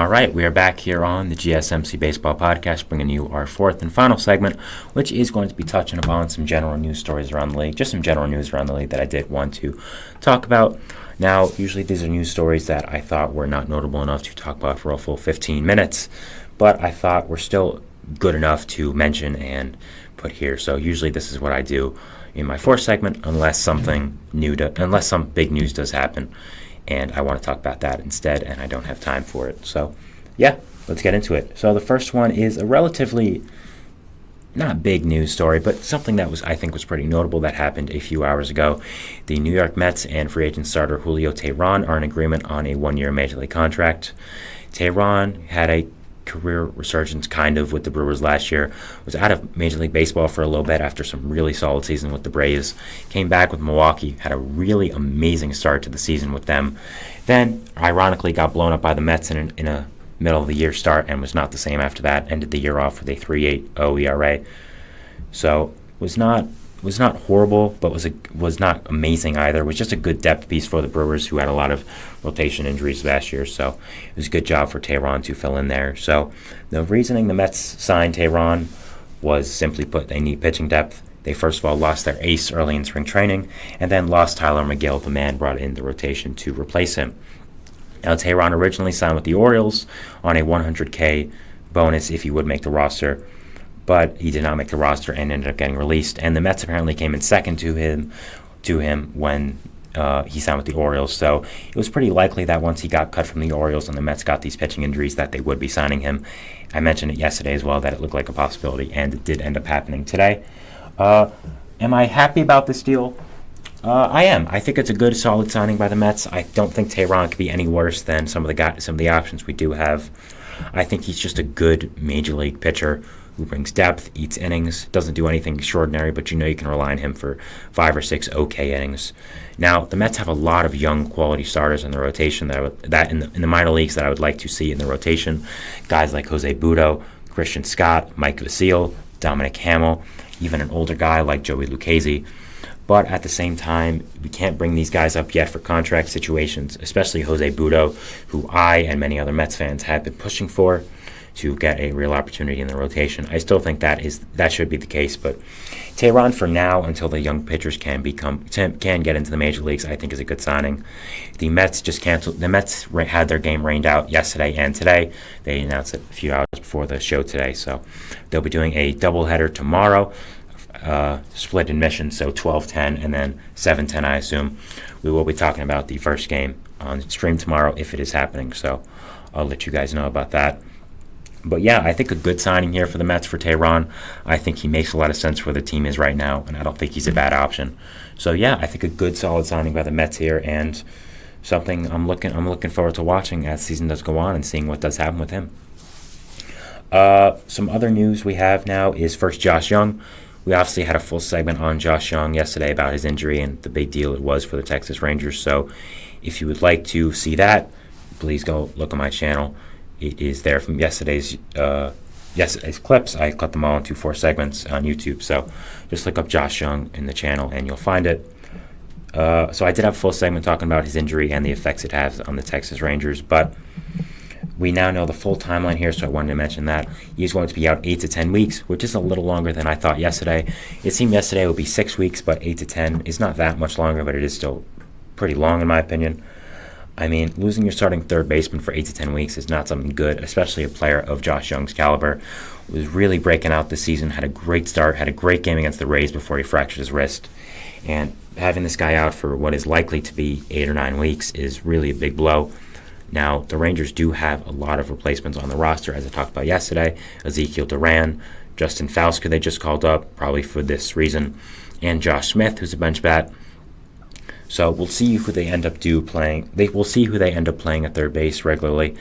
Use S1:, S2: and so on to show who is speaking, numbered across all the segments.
S1: All right, we are back here on the GSMC Baseball Podcast, bringing you our fourth and final segment, which is going to be touching upon some general news stories around the league, just some general news around the league that I did want to talk about. Now, usually these are news stories that I thought were not notable enough to talk about for a full 15 minutes, but I thought were still good enough to mention and put here. So usually this is what I do in my fourth segment, unless some big news does happen. And I want to talk about that instead, and I don't have time for it. So, yeah, let's get into it. So the first one is a relatively not big news story, but something that I think was pretty notable that happened a few hours ago. The New York Mets and free agent starter Julio Teheran are in agreement on a one-year Major League contract. Teheran had a career resurgence kind of with the Brewers last year, was out of Major League Baseball for a little bit after some really solid season with the Braves, came back with Milwaukee, had a really amazing start to the season with them, then ironically got blown up by the Mets in a middle of the year start and was not the same after that, ended the year off with a 3.80 ERA. So was not horrible, but was not amazing either. It was just a good depth piece for the Brewers, who had a lot of rotation injuries last year. So it was a good job for Teheran to fill in there. So the reasoning the Mets signed Teheran was, simply put, they need pitching depth. They first of all lost their ace early in spring training, and then lost Tyler McGill, the man brought in the rotation to replace him. Now, Teheran originally signed with the Orioles on a $100K bonus if he would make the roster, but he did not make the roster and ended up getting released. And the Mets apparently came in second to him when he signed with the Orioles. So it was pretty likely that once he got cut from the Orioles and the Mets got these pitching injuries, that they would be signing him. I mentioned it yesterday as well, that it looked like a possibility, and it did end up happening today. Am I happy about this deal? I am. I think it's a good, solid signing by the Mets. I don't think Teheran could be any worse than some of the options we do have. I think he's just a good major league pitcher who brings depth, eats innings, doesn't do anything extraordinary, but you can rely on him for 5 or 6 okay innings. Now, the Mets have a lot of young quality starters in the rotation in the minor leagues that I would like to see in the rotation. Guys like Jose Butto, Christian Scott, Mike Vasile, Dominic Hamill, even an older guy like Joey Lucchesi. But at the same time, we can't bring these guys up yet for contract situations, especially Jose Butto, who I and many other Mets fans have been pushing for to get a real opportunity in the rotation. I still think that should be the case, but Teheran for now, until the young pitchers can get into the major leagues, I think is a good signing. The Mets had their game rained out yesterday and today. They announced it a few hours before the show today, so they'll be doing a doubleheader tomorrow. Split admission, so 12:10 and then 7:10, I assume. We will be talking about the first game on stream tomorrow if it is happening, so I'll let you guys know about that. But yeah, I think a good signing here for the Mets for Teheran. I think he makes a lot of sense where the team is right now, and I don't think he's a bad option. So yeah, I think a good, solid signing by the Mets here, and something I'm looking forward to watching as the season does go on and seeing what does happen with him. Some other news we have now is first Josh Young. We obviously had a full segment on Josh Young yesterday about his injury and the big deal it was for the Texas Rangers. So if you would like to see that, please go look on my channel. It is there from yesterday's clips. I cut them all into 4 segments on YouTube. So just look up Josh Young in the channel and you'll find it. So I did have a full segment talking about his injury and the effects it has on the Texas Rangers. But we now know the full timeline here, so I wanted to mention that. He's going to be out 8 to 10 weeks, which is a little longer than I thought yesterday. It seemed yesterday it would be 6 weeks, but 8 to 10 is not that much longer, but it is still pretty long in my opinion. I mean, losing your starting third baseman for 8 to 10 weeks is not something good, especially a player of Josh Young's caliber. Was really breaking out this season, had a great start, had a great game against the Rays before he fractured his wrist. And having this guy out for what is likely to be 8 or 9 weeks is really a big blow. Now, the Rangers do have a lot of replacements on the roster, as I talked about yesterday. Ezekiel Duran, Justin Fausker they just called up, probably for this reason, and Josh Smith, who's a bench bat. So we'll see who they end up playing. We'll see who they end up playing at third base regularly,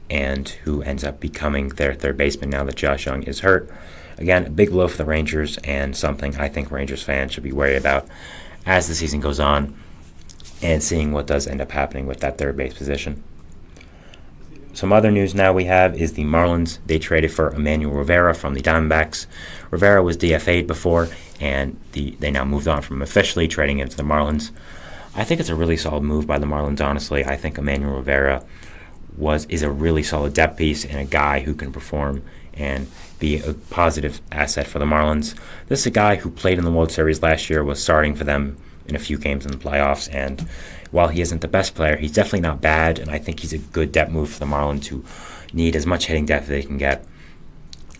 S1: and who ends up becoming their third baseman now that Josh Young is hurt. Again, a big blow for the Rangers, and something I think Rangers fans should be worried about as the season goes on, and seeing what does end up happening with that third base position. Some other news now we have is the Marlins. They traded for Emmanuel Rivera from the Diamondbacks. Rivera was DFA'd before, and they now moved on from him officially, trading him to the Marlins. I think it's a really solid move by the Marlins, honestly. I think Emmanuel Rivera is a really solid depth piece and a guy who can perform and be a positive asset for the Marlins. This is a guy who played in the World Series last year, was starting for them in a few games in the playoffs, and while he isn't the best player, he's definitely not bad, and I think he's a good depth move for the Marlins who need as much hitting depth as they can get.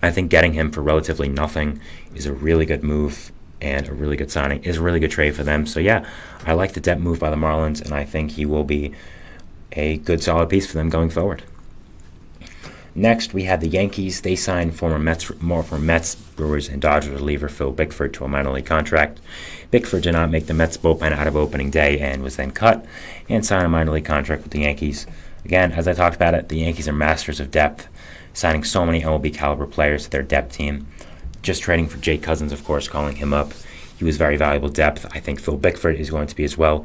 S1: I think getting him for relatively nothing is a really good move and a really good signing, is a really good trade for them. So yeah, I like the depth move by the Marlins, and I think he will be a good solid piece for them going forward. Next, we had the Yankees. They signed former Mets, Brewers, and Dodgers reliever Phil Bickford to a minor league contract. Bickford did not make the Mets bullpen out of opening day and was then cut and signed a minor league contract with the Yankees. Again, as I talked about it, the Yankees are masters of depth, signing so many MLB caliber players to their depth team. Just trading for Jake Cousins, of course, calling him up. He was very valuable depth. I think Phil Bickford is going to be as well.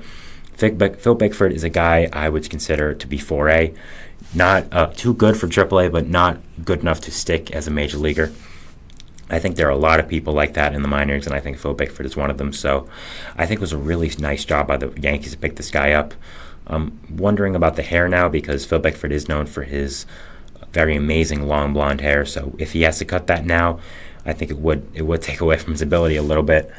S1: Phil Bickford is a guy I would consider to be 4A. Not too good for AAA, but not good enough to stick as a major leaguer. I think there are a lot of people like that in the minors, and I think Phil Bickford is one of them. So I think it was a really nice job by the Yankees to pick this guy up. I'm wondering about the hair now because Phil Bickford is known for his very amazing long blonde hair. So if he has to cut that now, I think it would take away from his ability a little bit.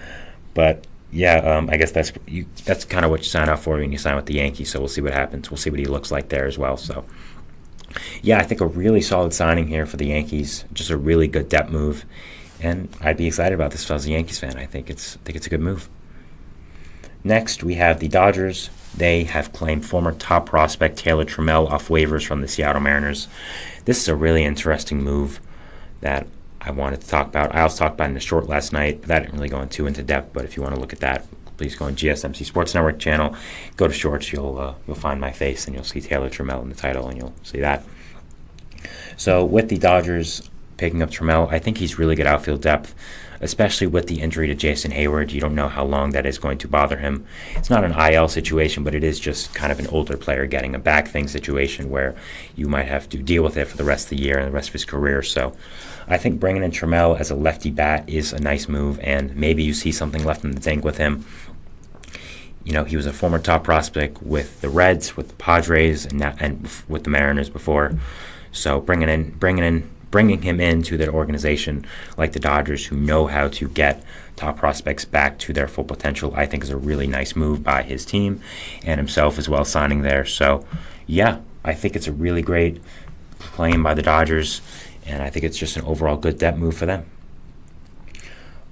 S1: But yeah, I guess that's kind of what you sign up for when you sign with the Yankees. So we'll see what happens. We'll see what he looks like there as well. So yeah, I think a really solid signing here for the Yankees. Just a really good depth move, and I'd be excited about this if I was a Yankees fan. I think it's a good move. Next, we have the Dodgers. They have claimed former top prospect Taylor Trammell off waivers from the Seattle Mariners. This is a really interesting move that I wanted to talk about. I also talked about it in the short last night, but that didn't really go into depth. But if you want to look at that, please go on GSMC Sports Network channel. Go to Shorts. You'll find my face, and you'll see Taylor Trammell in the title, and you'll see that. So with the Dodgers picking up Trammell, I think he's really good outfield depth, especially with the injury to Jason Hayward. You don't know how long that is going to bother him. It's not an IL situation, but it is just kind of an older player getting a back thing situation where you might have to deal with it for the rest of the year and the rest of his career. So I think bringing in Trammell as a lefty bat is a nice move, and maybe you see something left in the tank with him. You know, he was a former top prospect with the Reds, with the Padres, and with the Mariners before. So bringing him into their organization like the Dodgers, who know how to get top prospects back to their full potential, I think is a really nice move by his team and himself as well, signing there. So yeah, I think it's a really great claim by the Dodgers, and I think it's just an overall good depth move for them.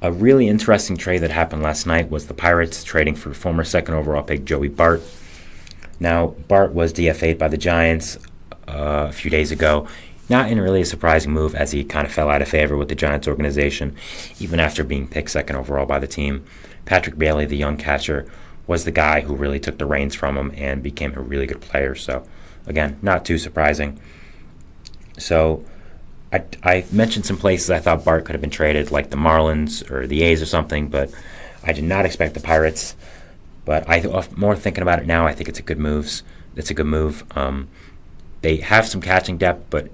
S1: A really interesting trade that happened last night was the Pirates trading for former second overall pick Joey Bart. Now, Bart was DFA'd by the Giants a few days ago. Not in really a surprising move, as he kind of fell out of favor with the Giants organization, even after being picked second overall by the team. Patrick Bailey, the young catcher, was the guy who really took the reins from him and became a really good player. So, again, not too surprising. So, I mentioned some places I thought Bart could have been traded, like the Marlins or the A's or something, but I did not expect the Pirates. But more thinking about it now, I think it's a good move. They have some catching depth, but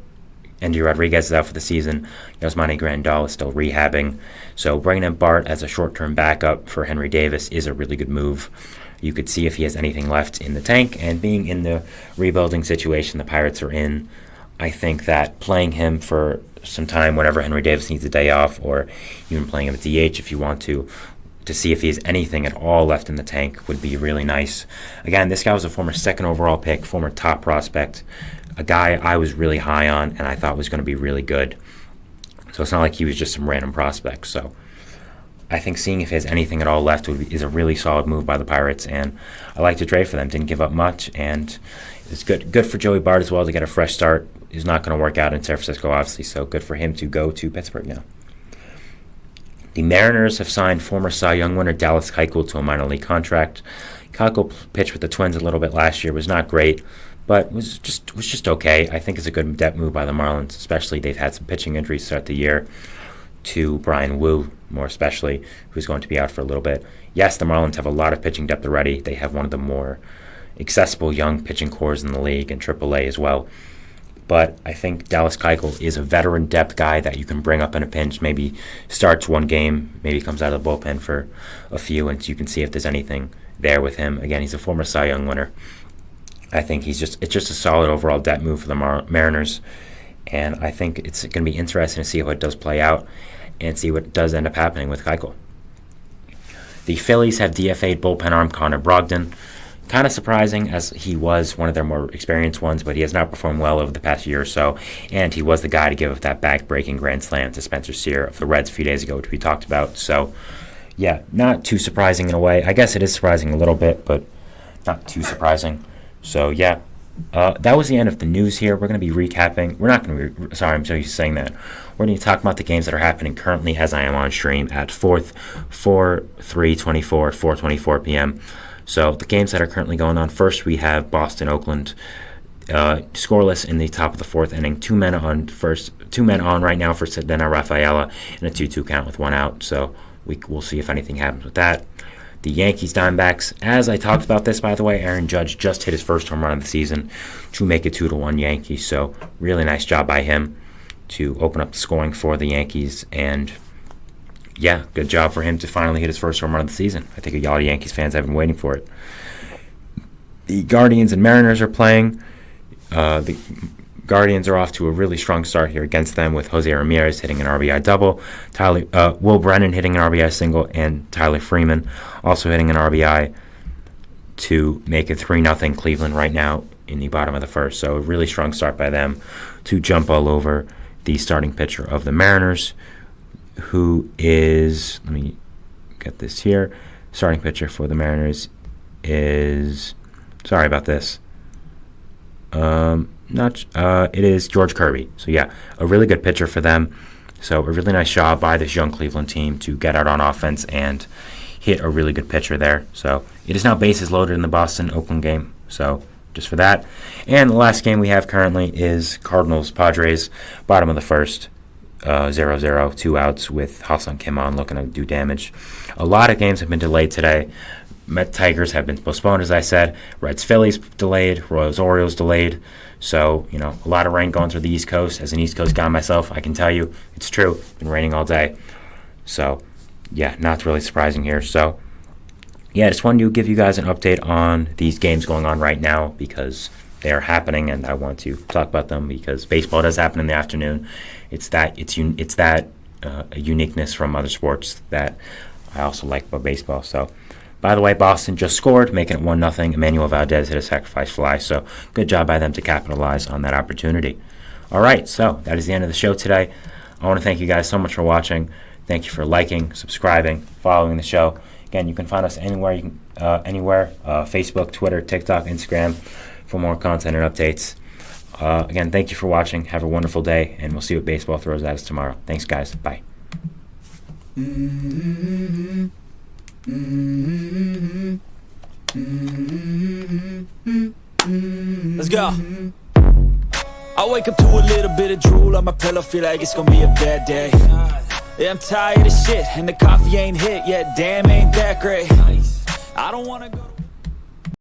S1: Andy Rodriguez is out for the season. Yasmani Grandal is still rehabbing. So bringing in Bart as a short-term backup for Henry Davis is a really good move. You could see if he has anything left in the tank, and being in the rebuilding situation the Pirates are in, I think that playing him for some time whenever Henry Davis needs a day off, or even playing him at DH if you want to see if he has anything at all left in the tank would be really nice. Again, this guy was a former second overall pick, former top prospect, a guy I was really high on and I thought was going to be really good. So it's not like he was just some random prospect. So I think seeing if he has anything at all left is a really solid move by the Pirates, and I like to trade for them. Didn't give up much, and it's good for Joey Bart as well to get a fresh start. He's not going to work out in San Francisco, obviously, so good for him to go to Pittsburgh now. The Mariners have signed former Cy Young winner Dallas Keuchel to a minor league contract. Keuchel pitched with the Twins a little bit last year, was not great, but was just okay. I think it's a good depth move by the Marlins, especially they've had some pitching injuries throughout the year to Brian Wu, more especially, who's going to be out for a little bit. Yes, the Marlins have a lot of pitching depth already. They have one of the more accessible young pitching cores in the league, and AAA as well. But I think Dallas Keuchel is a veteran depth guy that you can bring up in a pinch, maybe starts one game, maybe comes out of the bullpen for a few, and you can see if there's anything there with him. Again, he's a former Cy Young winner. I think it's just a solid overall debt move for the Mariners, and I think it's going to be interesting to see how it does play out and see what does end up happening with Keuchel. The Phillies have DFA'd bullpen arm Connor Brogdon. Kind of surprising, as he was one of their more experienced ones, but he has not performed well over the past year or so, and he was the guy to give up that back-breaking grand slam to Spencer Steer of the Reds a few days ago, which we talked about. So, yeah, not too surprising in a way. I guess it is surprising a little bit, but not too surprising. So, yeah, that was the end of the news here. We're going to be recapping. We're not going to sorry, I'm so used to saying that. We're going to talk about the games that are happening currently as I am on stream at 4:24 p.m. So the games that are currently going on, first we have Boston, Oakland, scoreless in the top of the fourth inning. Two men on right now for Sedena Rafaela in a 2-2 count with one out. So we'll see if anything happens with that. The Yankees Diamondbacks, as I talked about this, by the way, Aaron Judge just hit his first home run of the season to make it 2-1 Yankees. So really nice job by him to open up the scoring for the Yankees. And yeah, good job for him to finally hit his first home run of the season. I think a lot of Yankees fans have been waiting for it. The Guardians and Mariners are playing. The Guardians are off to a really strong start here against them with Jose Ramirez hitting an RBI double, Will Brennan hitting an RBI single, and Tyler Freeman also hitting an RBI to make it 3-0 Cleveland right now in the bottom of the first. So a really strong start by them to jump all over the starting pitcher of the Mariners, who is, let me get this here, starting pitcher for the Mariners is, sorry about this, it is George Kirby. So yeah, a really good pitcher for them. So a really nice job by this young Cleveland team to get out on offense and hit a really good pitcher there. So it is now bases loaded in the Boston-Oakland game. So just for that. And the last game we have currently is Cardinals-Padres, bottom of the first, 0-0, 2 outs with Ha-Seong Kim on looking to do damage. A lot of games have been delayed today. Met Tigers have been postponed, as I said. Reds-Phillies delayed. Royals-Orioles delayed. So, a lot of rain going through the East Coast. As an East Coast guy myself, I can tell you it's true. It's been raining all day. So, yeah, not really surprising here. So, yeah, just wanted to give you guys an update on these games going on right now because they are happening, and I want to talk about them because baseball does happen in the afternoon. It's that uniqueness from other sports that I also like about baseball. So, by the way, Boston just scored, making it 1-0. Emmanuel Valdez hit a sacrifice fly, so good job by them to capitalize on that opportunity. All right, so that is the end of the show today. I want to thank you guys so much for watching. Thank you for liking, subscribing, following the show. Again, you can find us anywhere, Facebook, Twitter, TikTok, Instagram, for more content and updates. Again, thank you for watching. Have a wonderful day, and we'll see what baseball throws at us tomorrow. Thanks, guys. Bye.
S2: Let's go. I wake up to a little bit of drool on my pillow, feel like it's gonna be a bad day. Yeah, I'm tired of shit, and the coffee ain't hit yet, damn ain't that great. I don't wanna go